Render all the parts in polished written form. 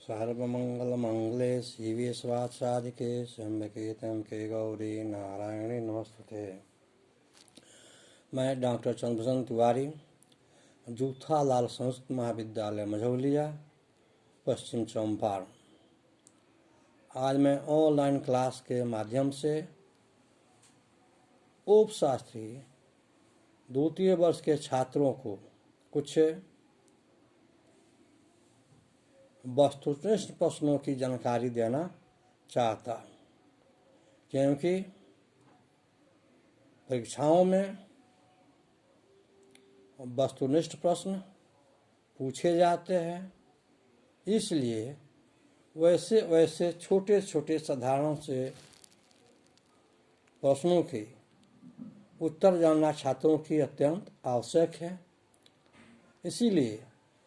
सर्वमंगलमंगले शिवे स्वात्साधिके शम्भके त्र्यंबके गौरी नारायणी नमस्तुते। मैं डॉक्टर चंद्रभूषण तिवारी, जूथालाल संस्कृत महाविद्यालय मझौलिया, पश्चिम चंपारण। आज मैं ऑनलाइन क्लास के माध्यम से उपशास्त्री द्वितीय वर्ष के छात्रों को कुछ वस्तुनिष्ठ प्रश्नों की जानकारी देना चाहता हूँ, क्योंकि परीक्षाओं में वस्तुनिष्ठ प्रश्न पूछे जाते हैं। इसलिए वैसे छोटे छोटे साधारण से प्रश्नों के उत्तर जानना छात्रों की अत्यंत आवश्यक है। इसीलिए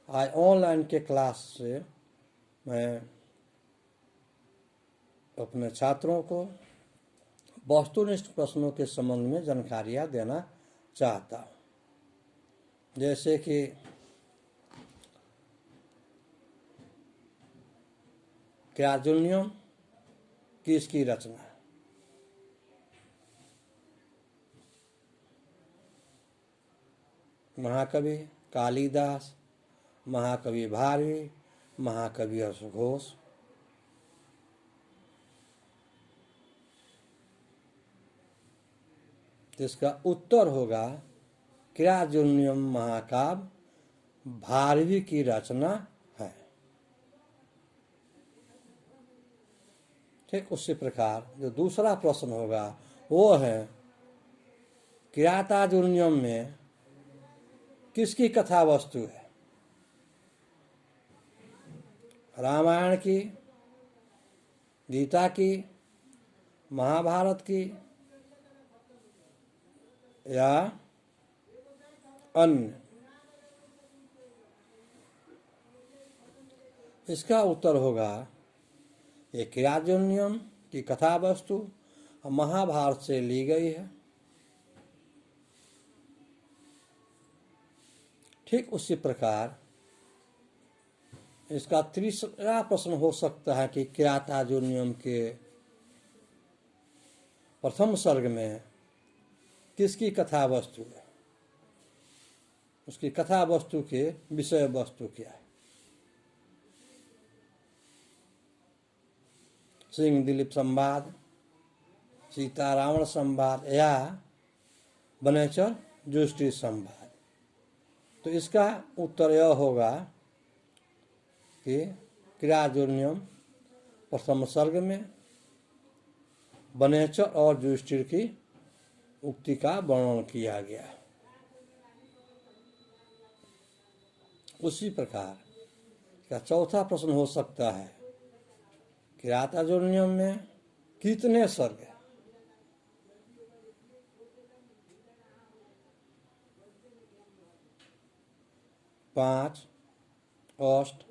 आज ऑनलाइन के क्लास से मैं अपने छात्रों को वस्तुनिष्ठ प्रश्नों के संबंध में जानकारियाँ देना चाहता हूँ। जैसे कि क्रियाजन्यम किसकी रचना? महाकवि कालिदास, महाकवि भारवी, महाकवि हर्षघोष। इसका उत्तर होगा क्रियाजन्यम महाकाव्य भारवी की रचना है। ठीक उसी प्रकार जो दूसरा प्रश्न होगा वो है किरातार्जुनीयम में किसकी कथा वस्तु है? रामायण की, गीता की, महाभारत की या अन्य? इसका उत्तर होगा ये किरातार्जुनीयम की कथा वस्तु महाभारत से ली गई है। ठीक उसी प्रकार इसका तीसरा प्रश्न हो सकता है कि किरातार्जुनीयम के प्रथम सर्ग में किसकी कथा वस्तु है? उसकी कथा वस्तु के विषय वस्तु क्या है? सिंह दिलीप संवाद, सीता रावण संवाद या वनेचर युधिष्ठिर संवाद? तो इसका उत्तर यह होगा कि किरातार्जुनीयम प्रथम सर्ग में वनेचर और युधिष्ठिर की उक्ति का वर्णन किया गया है। उसी प्रकार का चौथा प्रश्न हो सकता है किरातार्जुनीयम में कितने सर्ग हैं? 5, 8,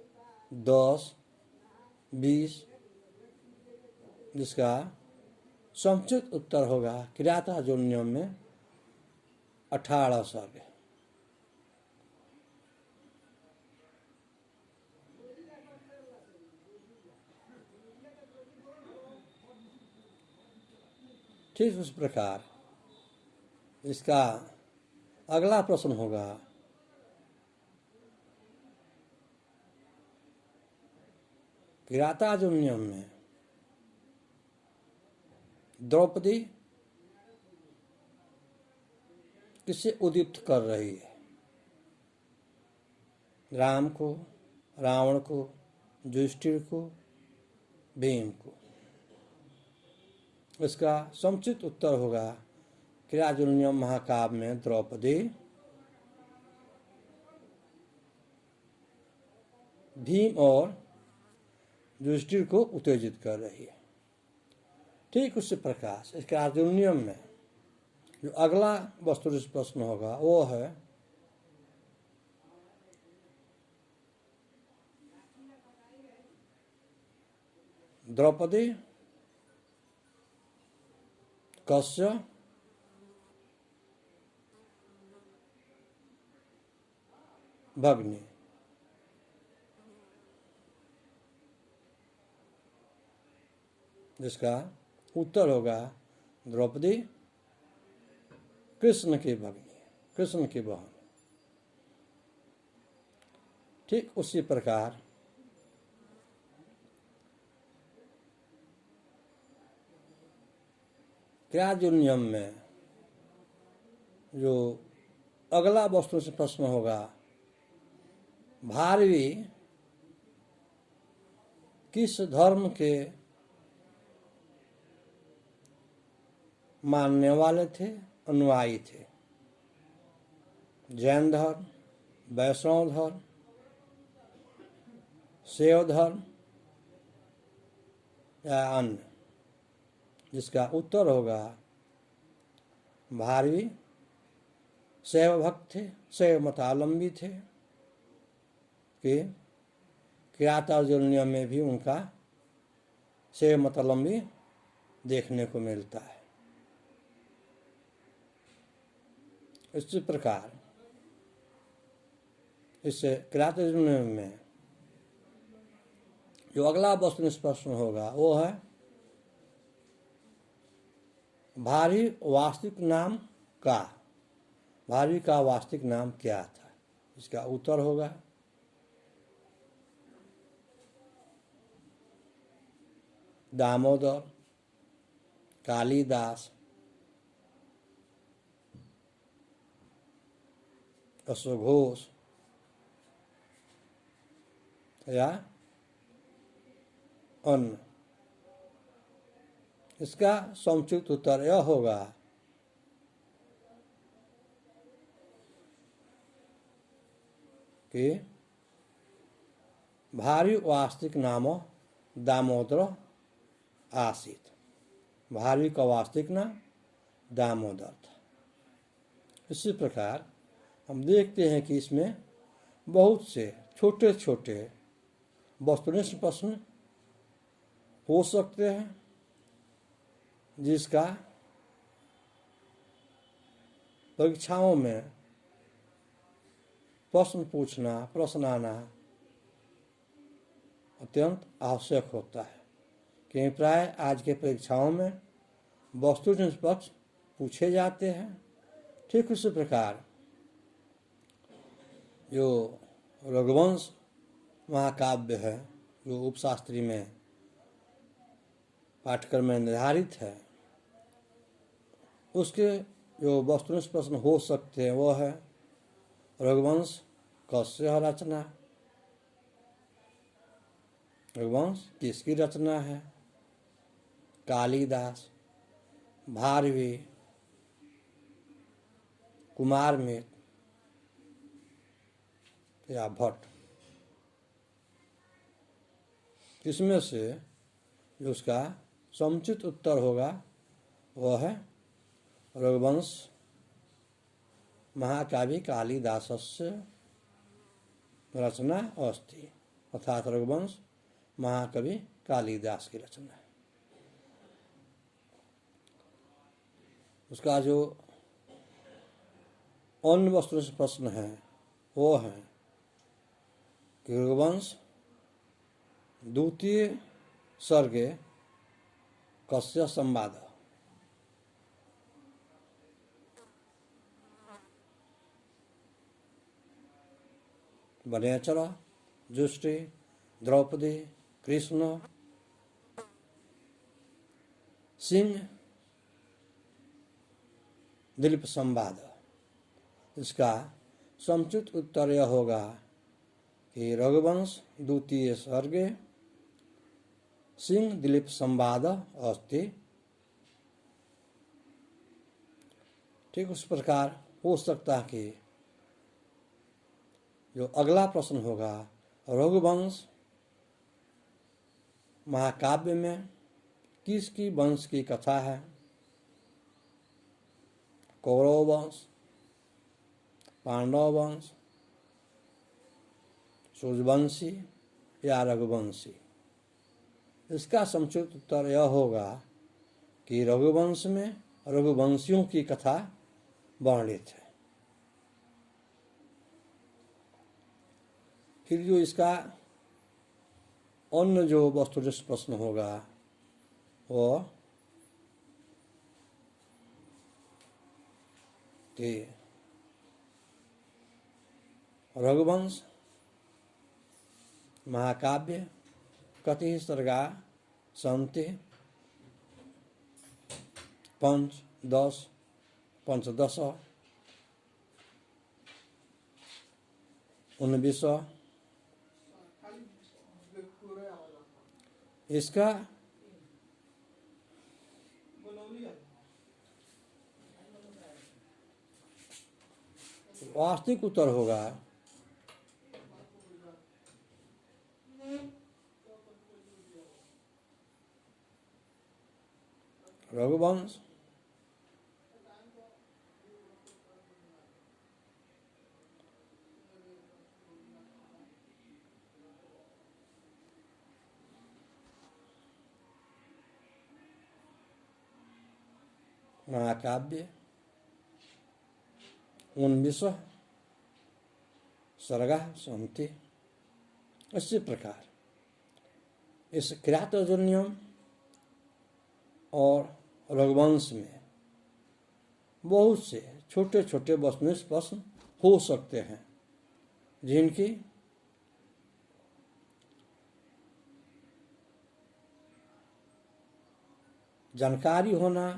10, 20? जिसका समुचित उत्तर होगा किरातार्जुनीयम में 18 सर्ग है। ठीक उस प्रकार इसका अगला प्रश्न होगा किरातार्जुनीयम में द्रौपदी किसे उद्दीप्त कर रही है? राम को, रावण को, युधिष्ठिर को, भीम को? इसका समुचित उत्तर होगा किरातार्जुनीयम महाकाव्य में द्रौपदी भीम और युधिष्ठिर को उत्तेजित कर रही है। ठीक उसी प्रकार से किरातार्जुनीयम में जो अगला वस्तुनिष्ठ प्रश्न होगा वो है द्रौपदी कस्य भग्नी? जिसका उत्तर होगा द्रौपदी कृष्ण की भगिनी, कृष्ण की बहन। ठीक उसी प्रकार क्रियाजोल नियम में जो अगला वस्तु से प्रश्न होगा, भारवी किस धर्म के मानने वाले थे, अनुयायी थे? जैन धर्म, वैष्णव धर्म, शैव धर्म या अन्य? जिसका उत्तर होगा भारवी शैव भक्त थे, शैव मतावलंबी थे कि किरातार्जुन नियम में भी उनका शैव मतावलंबी देखने को मिलता है। इसी प्रकार इस किरातार्जुन नियम में जो अगला वस्तु प्रश्न होगा वो है, भारवी वास्तविक नाम का, भारवी का वास्तविक नाम क्या था? इसका उत्तर होगा दामोदर, कालिदास, अश्वघोष या अन्य। इसका समुचित उत्तर यह होगा कि भारवी वास्तविक नाम दामोदर आसीत। भारवी का वास्तविक नाम दामोदर था। इसी प्रकार हम देखते हैं कि इसमें बहुत से छोटे छोटे वस्तुनिष्ठ प्रश्न हो सकते हैं, जिसका परीक्षाओं में प्रश्न पूछना, प्रश्न आना अत्यंत आवश्यक होता है, क्योंकि प्राय आज के परीक्षाओं में वस्तुनिष्ठ प्रश्न पूछे जाते हैं। ठीक उसी प्रकार जो रघुवंश महाकाव्य है, जो उपशास्त्री में पाठ्यक्रम में निर्धारित है, उसके जो वस्तुनिष्ठ प्रश्न हो सकते हैं वो है रघुवंश कस्य रचना, रघुवंश किसकी रचना है, कालिदास, भारवी, कुमारमित्र या भट्ट। इसमें से जो उसका समुचित उत्तर होगा वह है रघुवंश महाकाव्य कालिदासस्य रचना अस्ति, अर्थात रघुवंश महाकवि कालिदास की रचना है। उसका जो अन्य वस्तु से प्रश्न है वो है कि रघुवंश द्वितीय सर्गे कस्य संवाद, वनेचर, जुष्टि, द्रौपदी, कृष्ण, सिंह, दिलीप संवाद। इसका समुचित उत्तर यह होगा कि रघुवंश द्वितीय सर्गे सिंह दिलीप संवाद अस्ति। ठीक उस प्रकार हो सकता है कि जो अगला प्रश्न होगा, रघुवंश महाकाव्य में किसकी वंश की कथा है, कौरव वंश, पांडव वंश, सूर्यवंशी या रघुवंशी? इसका समुचित उत्तर यह होगा कि रघुवंश में रघुवंशियों की कथा वर्णित है। फिर जो इसका अन्य जो वस्तुनिष्ठ प्रश्न होगा वो कि रघुवंश महाकाव्य कति सर्गा सन्ति पंचदश पंचदश 19 इसका वास्तविक उत्तर होगा रघुवंश महाकाव्य 19 सर्गा सन्ति। इसी प्रकार इस किरातोजन्यम और रघुवंश में बहुत से छोटे छोटे वस्तुनिष्ठ प्रश्न हो सकते हैं जिनकी जानकारी होना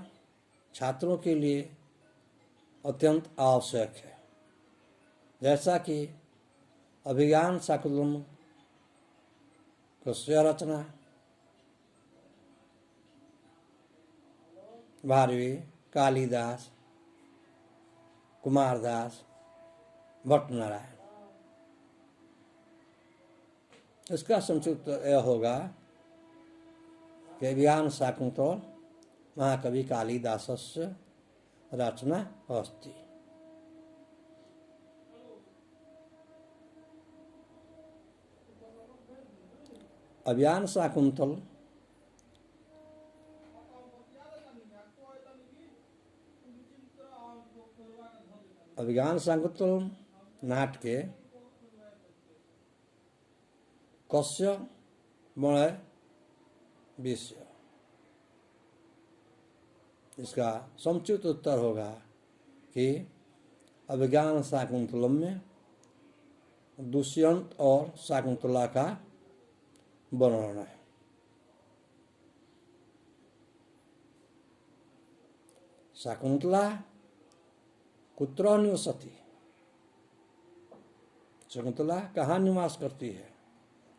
छात्रों के लिए अत्यंत आवश्यक है। जैसा कि अभिज्ञान शाकुंतलम कस्य रचना, भारवी, कालिदास, कुमारदास, भट्टनारायण। इसका संक्षिप्त यह होगा कि अभिज्ञान शाकुंतल महाकवि कालिदासस्य रचना अस्ति। अभिज्ञान शाकुंतल नाटके कस्य मणय विषय। इसका समुचित उत्तर होगा कि अभिज्ञान शाकुंतलम में दुष्यंत और शाकुंतला का वर्णन है। शाकुंतला कुत्र निवसति, शकुंतला कहाँ निवास करती है।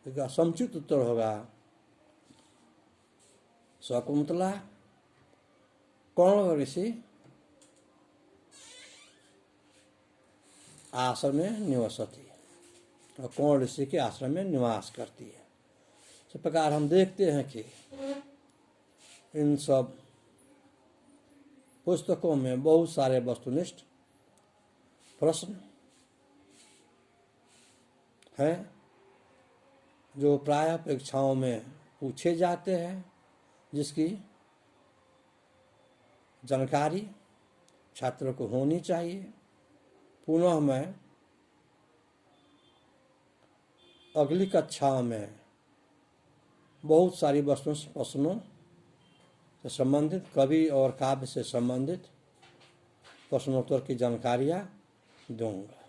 इसका समुचित उत्तर होगा शकुंतला कर्ण ऋषि आश्रम में निवसती और कर्ण ऋषि के आश्रम में निवास करती है। इस प्रकार हम देखते हैं कि इन सब पुस्तकों में बहुत सारे वस्तुनिष्ठ प्रश्न हैं जो प्रायः परीक्षाओं में पूछे जाते हैं, जिसकी जानकारी छात्रों को होनी चाहिए। पुनः मैं अगली कक्षा में बहुत सारी प्रश्नों से संबंधित, कवि और काव्य से संबंधित प्रश्नोत्तर की जानकारियाँ दूंगा।